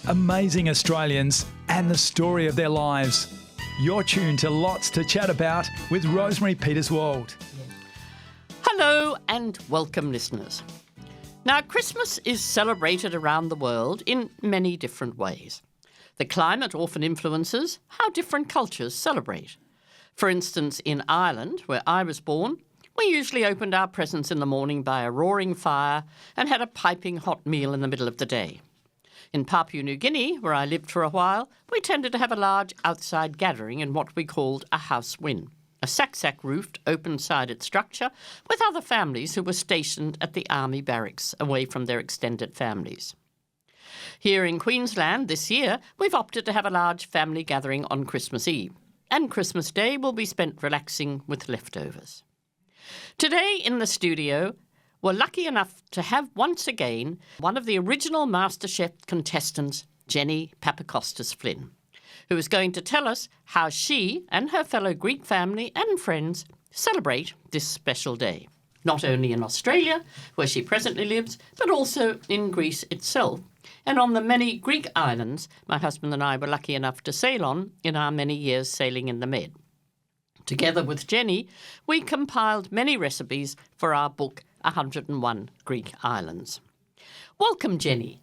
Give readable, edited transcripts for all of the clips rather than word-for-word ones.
amazing Australians and the story of their lives. You're tuned to Lots to Chat About with Rosemary Peterswald. Hello and welcome, listeners. Now, Christmas is celebrated around the world in many different ways. The climate often influences how different cultures celebrate. For instance, in Ireland, where I was born, we usually opened our presents in the morning by a roaring fire and had a piping hot meal in the middle of the day. In Papua New Guinea, where I lived for a while, we tended to have a large outside gathering in what we called a house win, a sack-roofed, open-sided structure with other families who were stationed at the army barracks away from their extended families. Here in Queensland this year, we've opted to have a large family gathering on Christmas Eve, and Christmas Day will be spent relaxing with leftovers. Today in the studio, we're lucky enough to have once again one of the original MasterChef contestants, Geni Papacostas Flynn, who is going to tell us how she and her fellow Greek family and friends celebrate this special day, not only in Australia, where she presently lives, but also in Greece itself, and on the many Greek islands my husband and I were lucky enough to sail on in our many years sailing in the Med. Together with Geni, we compiled many recipes for our book, 101 Greek Islands. Welcome, Geni.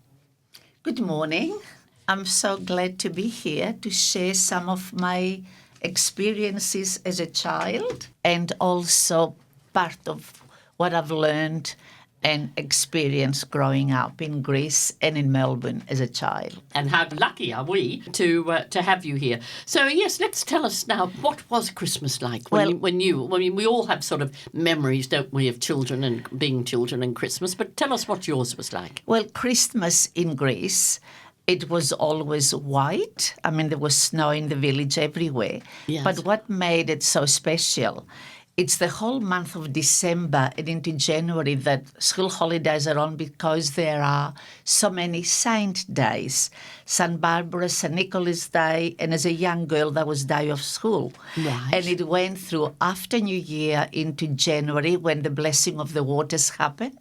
Good morning. I'm so glad to be here to share some of my experiences as a child and also part of what I've learned and experienced growing up in Greece and in Melbourne as a child. And how lucky are we to have you here. So, yes, let's tell us now, what was Christmas like when you, we all have sort of memories, don't we, of children and being children and Christmas, but tell us what yours was like. Well, Christmas in Greece, it was always white. I mean, there was snow in the village everywhere. Yes. But what made it so special, it's the whole month of December and into January that school holidays are on because there are so many saint days. St. Barbara, St. Nicholas Day, and as a young girl, that was day of school. Right. And it went through after New Year into January when the blessing of the waters happened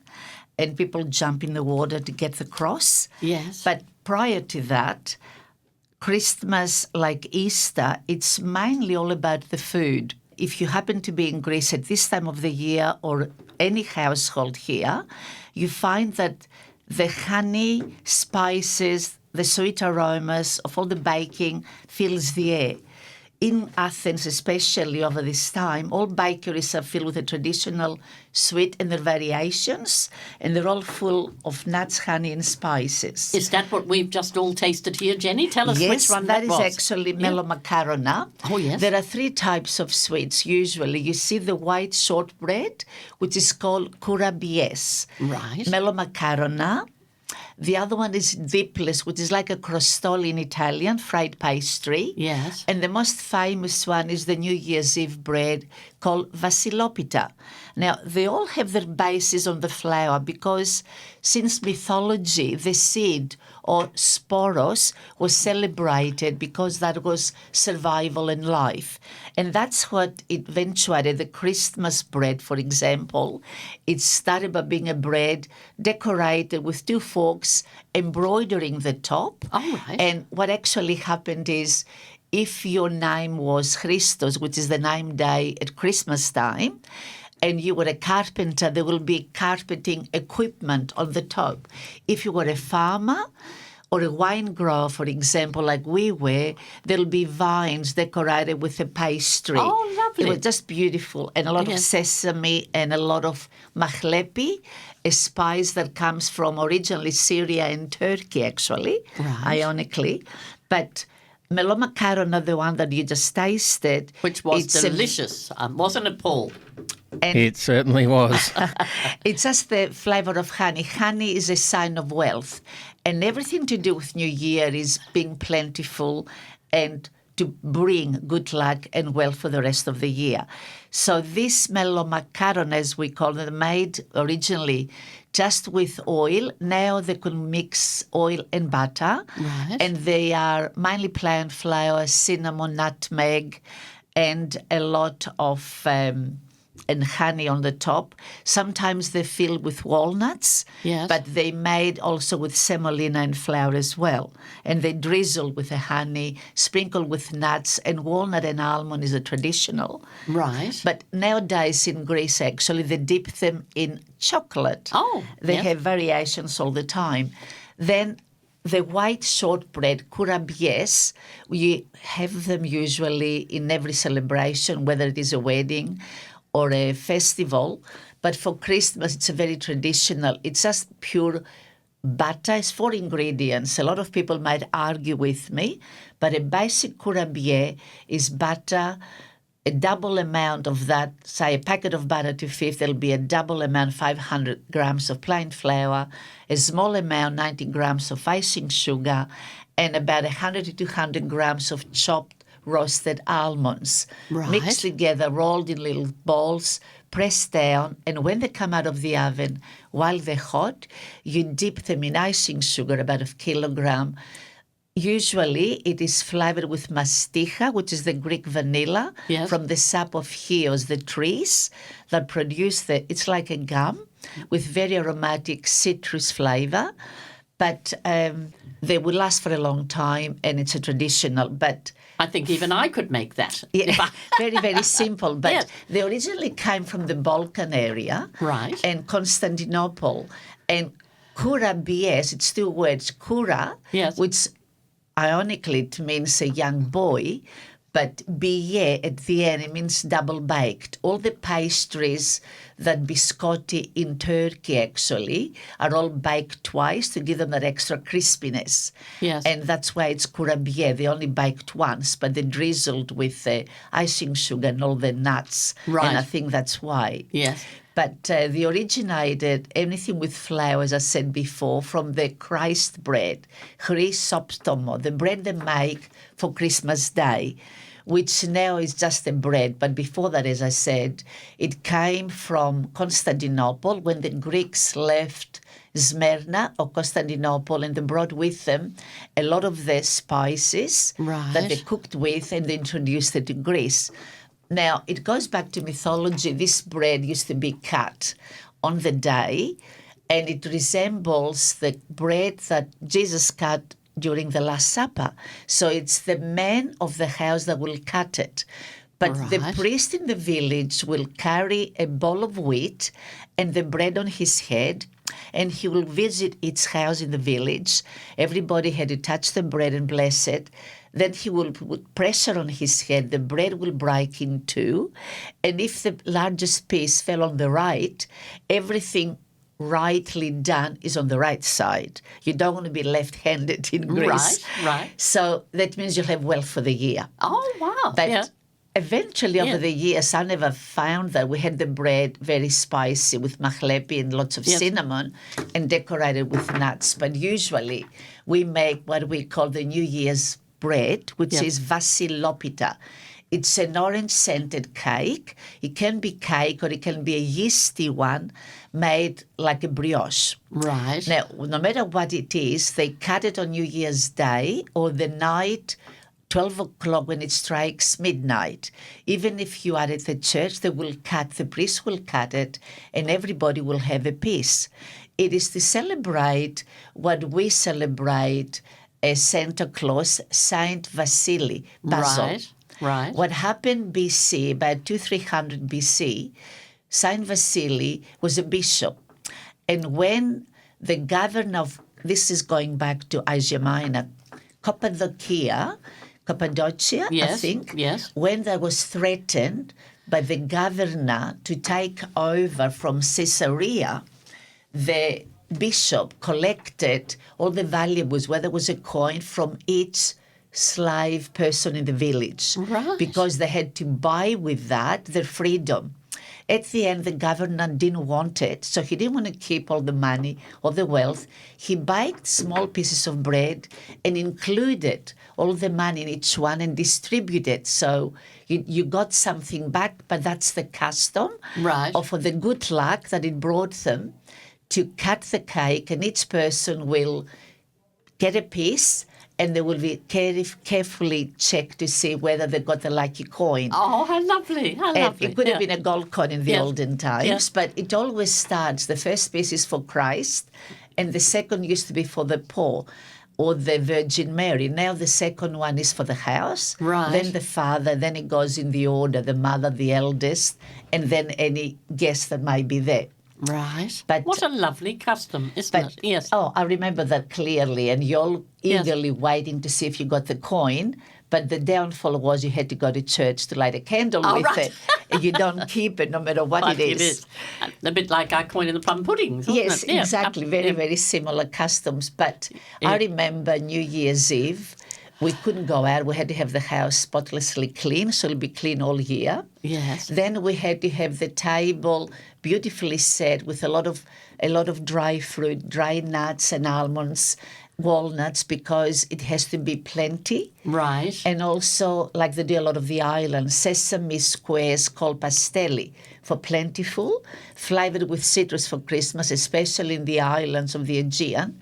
and people jump in the water to get the cross. Yes. But prior to that, Christmas, like Easter, it's mainly all about the food. If you happen to be in Greece at this time of the year or any household here, you find that the honey, spices, the sweet aromas of all the baking fills the air. In Athens, especially over this time, all bakeries are filled with the traditional sweet and their variations, and they're all full of nuts, honey, and spices. Is that what we've just all tasted here, Geni? Tell us which one that was. Yes, that is actually melomakarona. Oh, yes. There are three types of sweets usually. You see the white shortbread, which is called kourabies. Right. Melomakarona. The other one is dipless, which is like a crostoli in Italian, fried pastry. Yes. And the most famous one is the New Year's Eve bread called vasilopita. Now, they all have their basis on the flour because since mythology, the seed or sporos was celebrated because that was survival and life. And that's what eventuated the Christmas bread, for example. It started by being a bread decorated with two forks, embroidering the top. Oh, right. And what actually happened is if your name was Christos, which is the name day at Christmas time, and you were a carpenter, there will be carpeting equipment on the top. If you were a farmer or a wine grower, for example, like we were, there'll be vines decorated with a pastry. Oh, lovely. It was just beautiful. And a lot of sesame and a lot of mahlepi, a spice that comes from originally Syria and Turkey, actually, ironically. But melomakarona, the one that you just tasted. Which was delicious, wasn't it, Paul? It certainly was. It's just the flavour of honey. Honey is a sign of wealth. And everything to do with New Year is being plentiful and to bring good luck and wealth for the rest of the year. So this melomakarona, as we call it, made originally just with oil. Now they can mix oil and butter. Right. And they are mainly plant flour, cinnamon, nutmeg, and a lot of and honey on the top. Sometimes they're filled with walnuts, Yes. but they made also with semolina and flour as well. And they drizzle with the honey, sprinkle with nuts, and walnut and almond is a traditional. Right. But nowadays in Greece, actually, they dip them in chocolate. Oh, They yes. have variations all the time. Then the white shortbread, kurabies, we have them usually in every celebration, whether it is a wedding or a festival. But for Christmas, it's a very traditional. It's just pure butter. It's 4 ingredients. A lot of people might argue with me, but a basic kurabie is butter, a double amount of that, say a packet of butter to 5, there'll be a double amount, 500 grams of plain flour, a small amount, 90 grams of icing sugar, and about 100 to 200 grams of chopped roasted almonds. Right. Mixed together, rolled in little balls, pressed down, and when they come out of the oven, while they're hot, you dip them in icing sugar, about 1 kilogram. Usually it is flavored with masticha, which is the Greek vanilla, Yes. from the sap of hios, the trees that produce it's like a gum with very aromatic citrus flavor. But they will last for a long time, and it's a traditional. But I think even I could make that. yeah, If I- very, very simple. But Yes. they originally came from the Balkan area, Right. and Constantinople. And kurabies, it's 2 words, kura, Yes. which ironically it means a young boy, but biye at the end, it means double baked. All the pastries that biscotti in Turkey actually are all baked twice to give them that extra crispiness. Yes. And that's why it's kurabiye. They only baked once, but they drizzled with icing sugar and all the nuts. Right. And I think that's why. Yes. But they originated anything with flour, as I said before, from the Christ bread, Chrysoptomo, the bread they make for Christmas Day, which now is just a bread. But before that, as I said, it came from Constantinople when the Greeks left Smyrna or Constantinople, and they brought with them a lot of the spices Right. that they cooked with, and they introduced it to Greece. Now, it goes back to mythology. This bread used to be cut on the day, and it resembles the bread that Jesus cut during the Last Supper. So it's the men of the house that will cut it. But the Right. priest in the village will carry a bowl of wheat and the bread on his head, and he will visit each house in the village. Everybody had to touch the bread and bless it. Then he will put pressure on his head. The bread will break in 2. And if the largest piece fell on the right, everything rightly done is on the right side. You don't want to be left-handed in Greece. Right. So that means you'll have wealth for the year. Oh, wow. But yeah. eventually, over Yeah. the years, I never found that. We had the bread very spicy with mahlepi and lots of Yes. cinnamon and decorated with nuts. But usually we make what we call the New Year's bread, which Yes. is vasilopita. It's an orange-scented cake. It can be cake or it can be a yeasty one made like a brioche. Right. Now, no matter what it is, they cut it on New Year's Day or the night, 12 o'clock when it strikes midnight. Even if you are at the church, they will cut, the priest will cut it, and everybody will have a piece. It is to celebrate what we celebrate as Santa Claus, Saint Vasily, Basil. Right. Right. What happened BC, about 200-300 BC, Saint Vasily was a bishop. And when the governor of, this is going back to Asia Minor, Cappadocia, I Yes, think, yes. when that was threatened by the governor to take over from Caesarea, the bishop collected all the valuables, whether it was a coin, from each slave person in the village. Right. Because they had to buy with that their freedom. At the end, the governor didn't want it, so he didn't want to keep all the money or the wealth. He baked small pieces of bread and included all the money in each one and distributed. So you got something back, but that's the custom. Right. Or for the good luck that it brought them to cut the cake, and each person will get a piece and they will be carefully checked to see whether they got the lucky coin. Oh, how lovely, how And lovely. it could have been a gold coin in the Yes. olden times, Yes. but it always starts, the first piece is for Christ, and the second used to be for the poor or the Virgin Mary. Now the second one is for the house, Right. then the father, then it goes in the order, the mother, the eldest, and then any guest that might be there. Right. But- what a lovely custom, isn't it? Yes. Oh, I remember that clearly, and you're Yes. eagerly waiting to see if you got the coin. But the downfall was you had to go to church to light a candle Oh, with right. it. And you don't keep it no matter what But it is. a bit like our coin in the plum puddings, wasn't Yes, it? Yeah. exactly. Very, very similar customs. But I remember New Year's Eve, we couldn't go out. We had to have the house spotlessly clean, so it'll be clean all year. Yes. Then we had to have the table beautifully set with a lot of dry fruit, dry nuts and almonds, walnuts, because it has to be plenty. Right. And also, like they do a lot of the islands, sesame squares called pastelli for plentiful, flavored with citrus for Christmas, especially in the islands of the Aegean.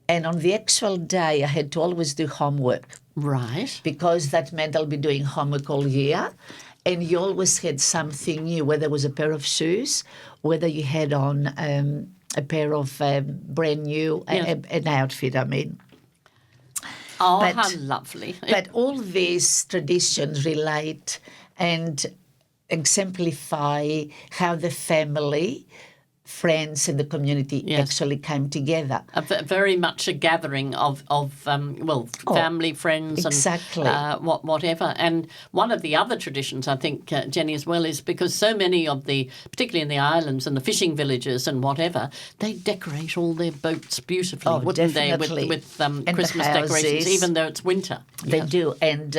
And on the actual day, I had to always do homework Right. because that meant I'll be doing homework all year. And you always had something new, whether it was a pair of shoes, whether you had on a pair of brand new, Yes. an outfit, I mean. Oh, But- how lovely. But all these traditions relate and exemplify how the family, friends, and the community Yes. actually came together. Very much a gathering of family, friends, exactly. and whatever. And one of the other traditions, I think, Jenny, as well, is because so many of the, particularly in the islands and the fishing villages and whatever, they decorate all their boats beautifully, Oh, wouldn't definitely. they? With And the Christmas decorations, houses. even though it's winter. They do. And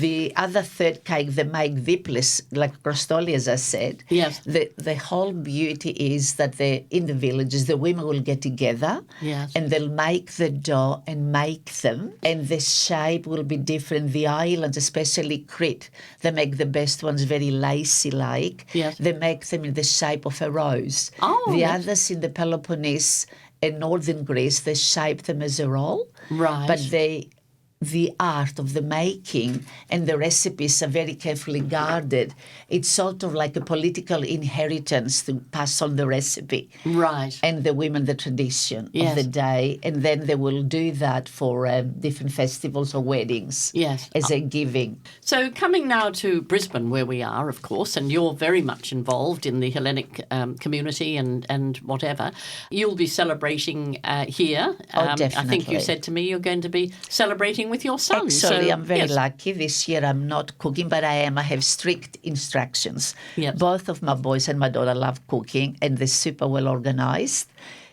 the other third cake, the make diplis, like crostoli, as I said, Yes. the whole beauty is that in the villages, the women will get together Yes. and they'll make the dough and make them. And the shape will be different. The islands, especially Crete, they make the best ones very lacy-like. Yes. They make them in the shape of a rose. Oh, the yes. others in the Peloponnese and northern Greece, they shape them as a roll. Right. But the art of the making and the recipes are very carefully guarded. It's sort of like a political inheritance to pass on the recipe. Right. And the women, the tradition Yes. of the day. And then they will do that for different festivals or weddings Yes. as a giving. So coming now to Brisbane, where we are, of course, and you're very much involved in the Hellenic community and whatever, you'll be celebrating here. I think definitely. you said to me you're going to be celebrating with your son. Actually, So, I'm very yes. lucky. This year I'm not cooking, but I have strict instructions. Yes. Both of my boys and my daughter love cooking, and they're super well organized.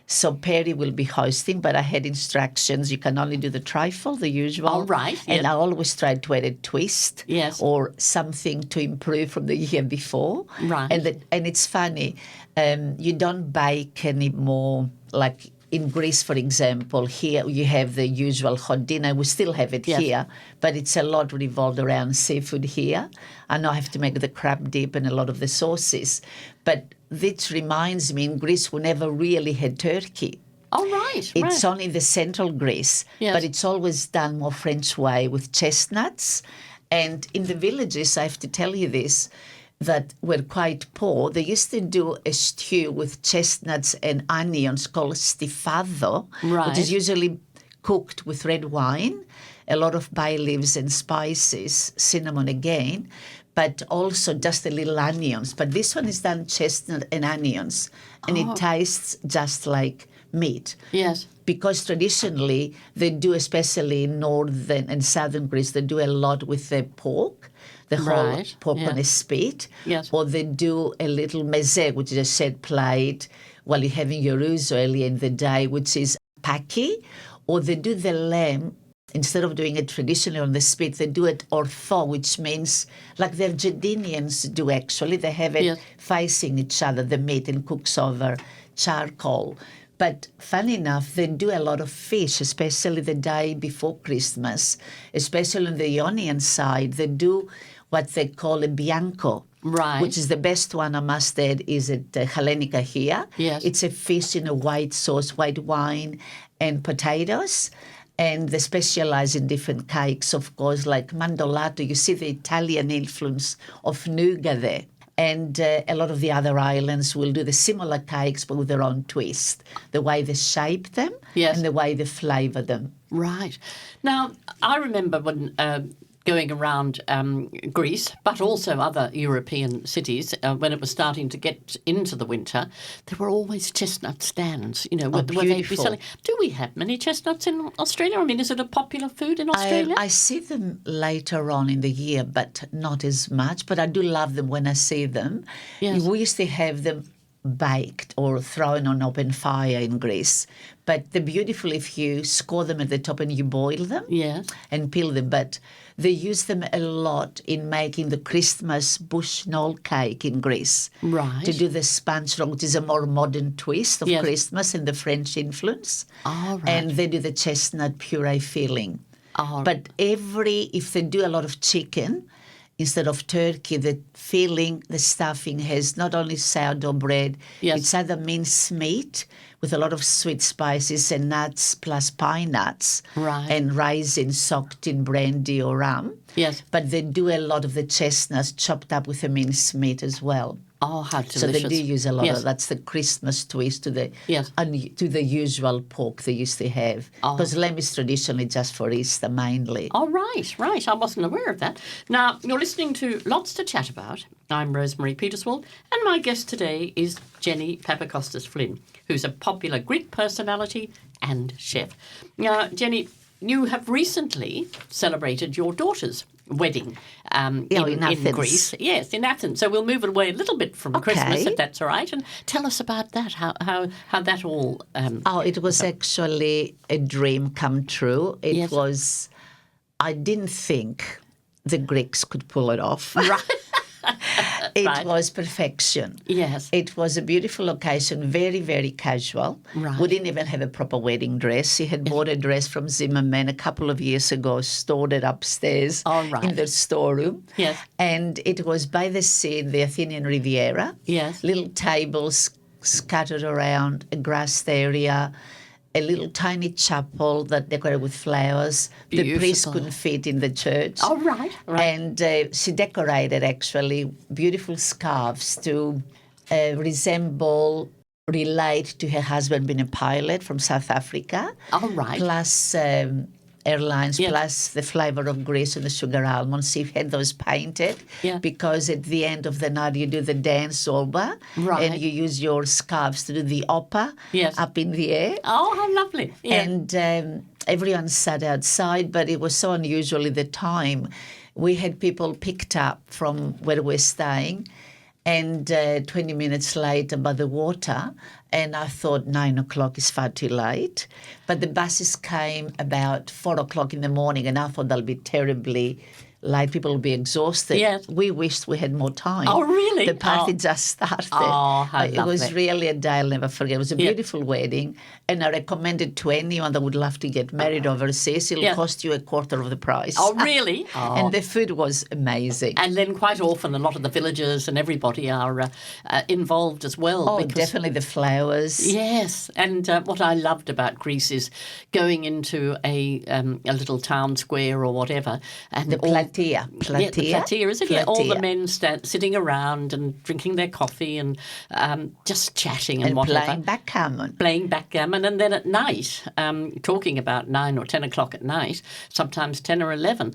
So Perry will be hosting, but I had instructions. You can only do the trifle, the usual. All right, And yes. I always try to add a twist. Yes. Or something to improve from the year before. Right. And it's funny, you don't bake anymore like in Greece, for example. Here you have the usual hot dinner. We still have it Yes. here, but it's a lot revolved around seafood here. I know I have to make the crab dip and a lot of the sauces. But this reminds me, in Greece, we never really had turkey. Oh, right. It's right. only the central Greece, Yes. but it's always done more French way with chestnuts. And in the villages, I have to tell you this, that were quite poor, they used to do a stew with chestnuts and onions called stifado, Right. which is usually cooked with red wine, a lot of bay leaves and spices, cinnamon again, but also just a little onions. But this one is done chestnut and onions, and it tastes just like meat. Yes. Because traditionally they do, especially in northern and southern Greece, they do a lot with the pork, the whole Right, pork yeah. on a spit. Yes. Or they do a little meze, which is a set plate while you're having your ouzo earlier in the day, which is paki. Or they do the lamb, instead of doing it traditionally on the spit, they do it ortho, which means like the Argentinians do actually. They have it Yes. facing each other, the meat, and cooks over charcoal. But funny enough, they do a lot of fish, especially the day before Christmas, especially on the Ionian side. They do what they call a bianco, Right. which is the best one, I must add, is at Hellenica here. Yes. It's a fish in a white sauce, white wine, and potatoes. And they specialize in different cakes, of course, like mandolato. You see the Italian influence of nougat there. And a lot of the other islands will do the similar cakes, but with their own twist. The way they shape them and the way they flavour them. Right. Now, I remember when going around Greece, but also other European cities, when it was starting to get into the winter, there were always chestnut stands, where they'd be selling. Do we have many chestnuts in Australia? I mean, is it a popular food in Australia? I see them later on in the year, but not as much. But I do love them when I see them. Yes. We used to have them baked or thrown on open fire in Greece. But they're beautiful if you score them at the top and you boil them and peel them. But they use them a lot in making the Christmas bush knoll cake in Greece. Right. To do the sponge roll, which is a more modern twist of Christmas and the French influence. Oh, right. And they do the chestnut puree filling. Oh. But if they do a lot of chicken, instead of turkey, the filling, the stuffing has not only sourdough bread, it's either minced meat with a lot of sweet spices and nuts plus pine nuts and raisins soaked in brandy or rum. Yes. But they do a lot of the chestnuts chopped up with the minced meat as well. Oh, how delicious. So they do use a lot of that's the Christmas twist to the to the usual pork they used to have. Because lamb is traditionally just for Easter mainly. Oh, right. I wasn't aware of that. Now, you're listening to Lots to Chat About. I'm Rosemary Peterswald, and my guest today is Geni Papacostas Flynn, who's a popular Greek personality and chef. Now, Geni, you have recently celebrated your daughter's wedding in Greece. Yes, in Athens. So we'll move it away a little bit from Christmas, if that's all right, and tell us about that, how that all... it was actually a dream come true. It was... I didn't think the Greeks could pull it off. Right. It was perfection. Yes. It was a beautiful occasion, very, very casual. Right. We didn't even have a proper wedding dress. He had bought a dress from Zimmerman a couple of years ago, stored it upstairs in the storeroom. Yes. And it was by the sea in the Athenian Riviera. Yes. Little tables scattered around, a grassed area, a little tiny chapel that decorated with flowers. Beautiful. The priest couldn't fit in the church. Oh, right. And she decorated, actually, beautiful scarves to relate to her husband being a pilot from South Africa. Oh, right. Plus airlines, plus the flavour of Greece and the sugar almonds. She had those painted because at the end of the night you do the dance oba and you use your scarves to do the opa up in the air. Oh, how lovely. Yeah. And everyone sat outside, but it was so unusual at the time. We had people picked up from where we're staying and 20 minutes later by the water, and I thought 9 o'clock is far too late. But the buses came about 4 o'clock in the morning, and I thought they'll be terribly late. People will be exhausted. Yes. We wished we had more time. Oh, really? The party just started. Oh, how lovely. It was really a day I'll never forget. It was a beautiful wedding, and I recommend it to anyone that would love to get married overseas. It'll cost you a quarter of the price. Oh, really? And the food was amazing. And then quite often a lot of the villagers and everybody are involved as well. Oh, definitely the flowers. Yes, and what I loved about Greece is going into a little town square or whatever. And the platea, is it? Yeah, all the men sitting around and drinking their coffee and just chatting and whatever. Playing backgammon. And then at night, talking about 9 or 10 o'clock at night, sometimes 10 or 11,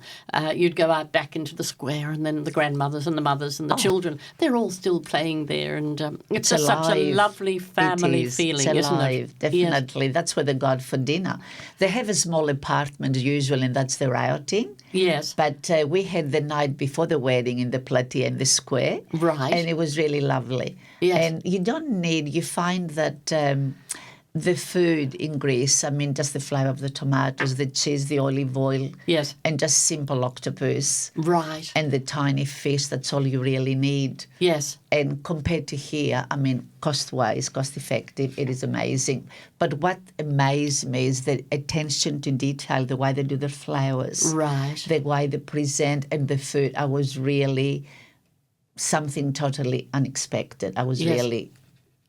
you'd go out back into the square, and then the grandmothers and the mothers and the children, they're all still playing there. And it's just such a lovely family feeling, isn't it? Definitely. Yes. That's where they go out for dinner. They have a small apartment usually, and that's their outing. Yes. But we had the night before the wedding in the platea in the square. Right. And it was really lovely. Yes. And you find that the food in Greece, I mean, just the flavour of the tomatoes, the cheese, the olive oil. Yes. And just simple octopus. Right. And the tiny fish, that's all you really need. Yes. And compared to here, I mean, cost-wise, cost-effective, it is amazing. But what amazed me is the attention to detail, the way they do the flowers. Right. The way they present and the food. I was really something totally unexpected. I was really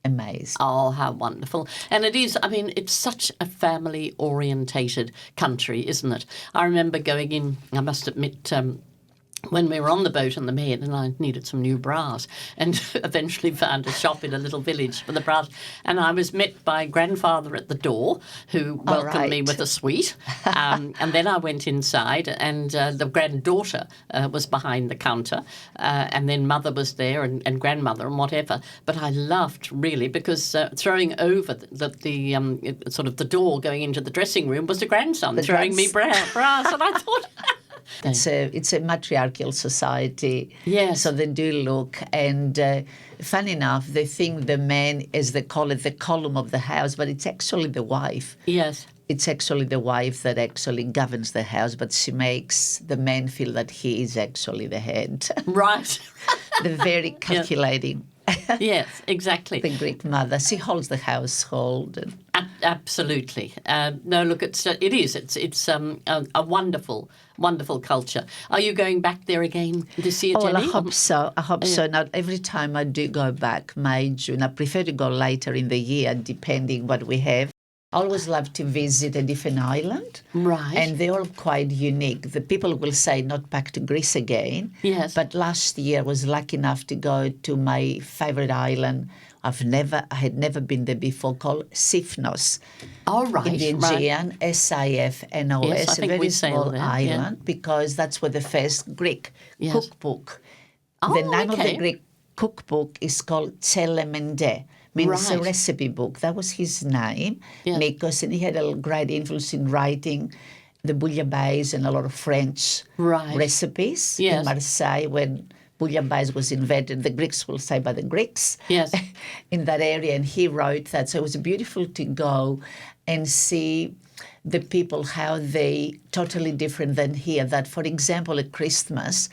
amazed. Oh, how wonderful. And it is, I mean, it's such a family-orientated country, isn't it? I remember going in, I must admit, when we were on the boat in the Med, and I needed some new bras, and eventually found a shop in a little village for the bras. And I was met by grandfather at the door, who welcomed me with a sweet. And then I went inside, and the granddaughter was behind the counter, and then mother was there, and grandmother, and whatever. But I laughed really because throwing over the sort of the door going into the dressing room was the grandson throwing me bras, and I thought. It's a matriarchal society. Yes. So they do look. And funny enough, they think the man, as they call it, the column of the house, but it's actually the wife. Yes. It's actually the wife that actually governs the house, but she makes the man feel that he is actually the head. Right. They're very calculating. Yes, exactly. The Greek mother, she holds the household. Absolutely. No, look, it's a wonderful culture. Are you going back there again this year, Jenny? Well, I hope so. I hope so. Now, every time I do go back, May, June, I prefer to go later in the year, depending what we have. I always love to visit a different island. Right. And they're all quite unique. The people will say not back to Greece again. Yes. But last year I was lucky enough to go to my favorite island. I had never been there before, called Sifnos. Oh, right. In the Aegean, Sifnos, Yes, I a think very we sailed small there, island, because that's where the first Greek cookbook. Oh, The name of okay. the Greek cookbook is called Tselemende. Means a Right. recipe book. That was his name, Yeah. Nikos, and he had a great influence in writing the bouillabaisse and a lot of French Right. recipes Yes. in Marseille when bouillabaisse was invented. The Greeks will say by the Greeks Yes. in that area, and he wrote that. So it was beautiful to go and see the people, how they totally different than here. That, for example, at Christmas,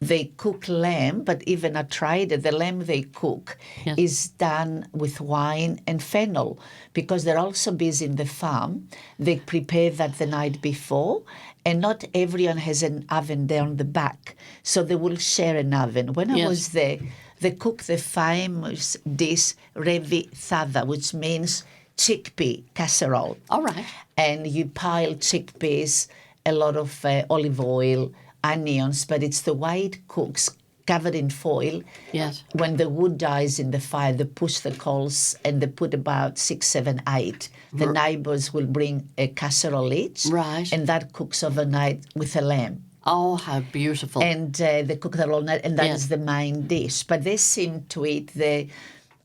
they cook lamb, but even I tried it, the lamb they cook Yes. is done with wine and fennel because they're also busy in the farm. They prepare that the night before, and not everyone has an oven down the back. So they will share an oven. When I Yes. was there, they cooked the famous dish revi thada, which means chickpea casserole. All right. And you pile chickpeas, a lot of olive oil, onions, but it's the way it cooks, covered in foil. Yes. When the wood dies in the fire, they push the coals and they put about 6, 7, 8. The neighbors will bring a casserole each. Right. And that cooks overnight with a lamb. Oh, how beautiful. And they cook that all night, and that is Yes. the main dish. But they seem to eat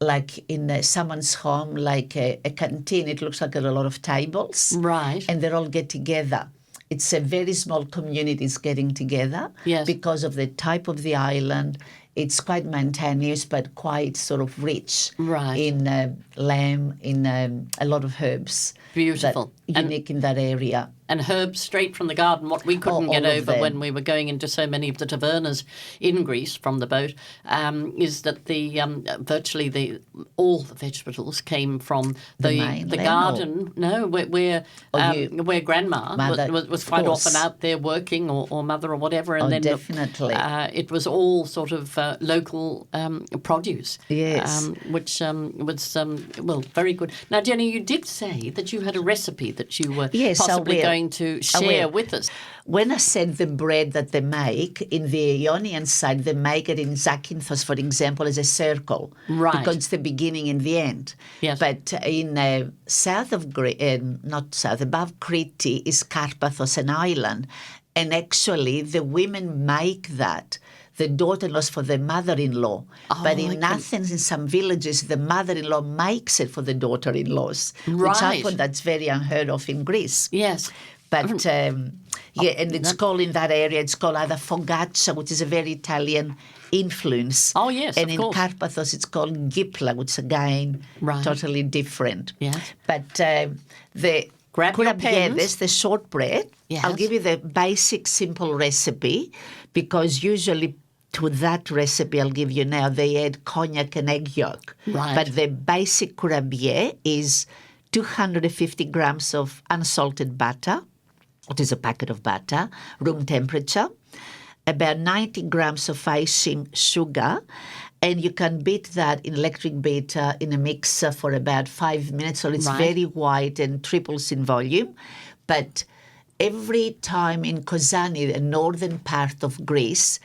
like in someone's home, like a canteen. It looks like a lot of tables. Right. And they all get together. It's a very small communities getting together Yes. because of the type of the island. It's quite mountainous, but quite sort of rich Right. in lamb, in a lot of herbs. Beautiful. Unique in that area. And herbs straight from the garden, what we couldn't get all of over them. when we were going into so many of the tavernas in Greece from the boat, is that the virtually all the vegetables came from the mainland, garden. No, where grandma Mother, was of quite course. often out there working, or mother or whatever, and Oh, then definitely. it was all sort of local produce. Yes. Which was very good. Now, Jenny, you did say that you had a recipe that you were Yes, I possibly will. going to share with us. When I said the bread that they make, in the Ionian side, they make it in Zakynthos, for example, as a circle. Right. Because it's the beginning and the end. Yes. But in south of Greece, not south, above Crete is Karpathos, an island. And actually, the women make that. The daughter-in-laws for the mother-in-law. But in Athens, in some villages, the mother-in-law makes it for the daughter-in-laws. Which I Right. thought that's very unheard of in Greece. Yes. But and it's called in that area, it's called either focaccia, which is a very Italian influence. Oh, yes, And of in course. Karpathos, it's called gypla, which is again Right. totally different. Yes. But the Grab your kurabiedes, pens. the shortbread, Yes. I'll give you the basic, simple recipe, because usually to that recipe I'll give you now, they add cognac and egg yolk. Right. But the basic kurabier is 250 grams of unsalted butter, which is a packet of butter, room temperature, about 90 grams of icing sugar, And you can beat that in electric beater in a mixer for about 5 minutes, so it's very white and triples in volume. But every time in Kozani, the northern part of Greece,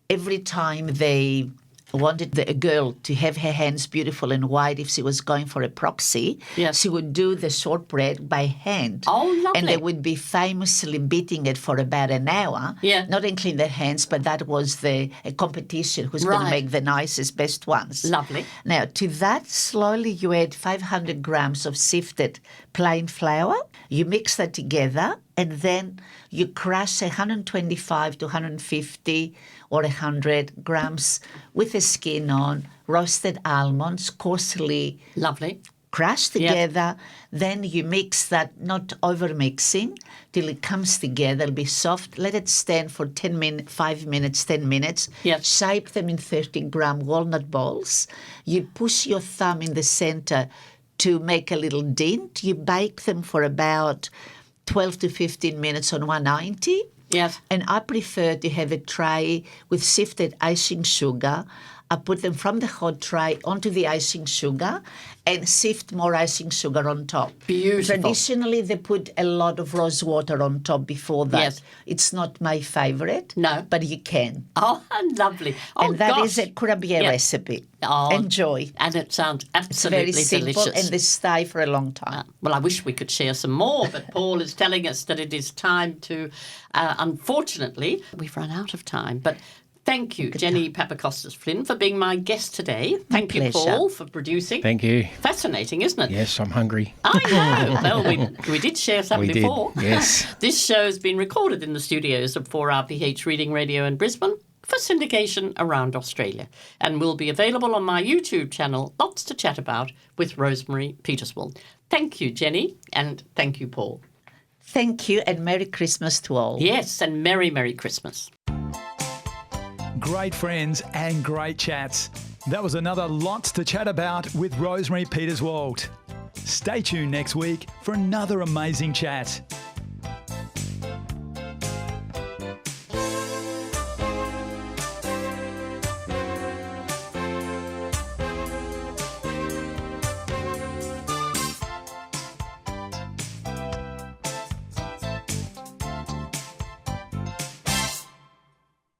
every time they wanted the girl to have her hands beautiful and white if she was going for a proxy, she would do the shortbread by hand. Oh, lovely. And they would be famously beating it for about an hour, not including their hands, but that was a competition who's going to make the nicest, best ones. Lovely. Now, to that, slowly you add 500 grams of sifted plain flour. You mix that together, and then you crush 125 to 150 or 100 grams with the skin on, roasted almonds, coarsely crushed together. Then you mix that, not over mixing, till it comes together. It'll be soft. Let it stand for 10 minutes, 5 minutes, 10 minutes. Shape them in 30-gram walnut balls. You push your thumb in the center to make a little dent. You bake them for about 12 to 15 minutes on 190. Yes. And I prefer to have a tray with sifted icing sugar. I put them from the hot tray onto the icing sugar and sift more icing sugar on top. Beautiful. Traditionally, they put a lot of rose water on top before that. Yes. It's not my favorite. No. But you can. Oh, lovely. Oh, and that is a curabier recipe. Oh, enjoy. And it sounds absolutely delicious. It's very simple delicious. and they stay for a long time. Well, I wish we could share some more, but Paul is telling us that it is time to, unfortunately, we've run out of time. But thank you, Geni Papacostas Flynn, for being my guest today. Thank you, Paul, for producing. Thank you. Fascinating, isn't it? Yes, I'm hungry. I know. Well, we did share some before. Yes. This show has been recorded in the studios of 4RPH Reading Radio in Brisbane for syndication around Australia, and will be available on my YouTube channel, Lots to Chat About, with Rosemary Peterswald. Thank you, Geni, and thank you, Paul. Thank you, and Merry Christmas to all. Yes, and Merry, Merry Christmas. Great friends and great chats. That was another Lots to Chat About with Rosemary Peterswald. Stay tuned next week for another amazing chat.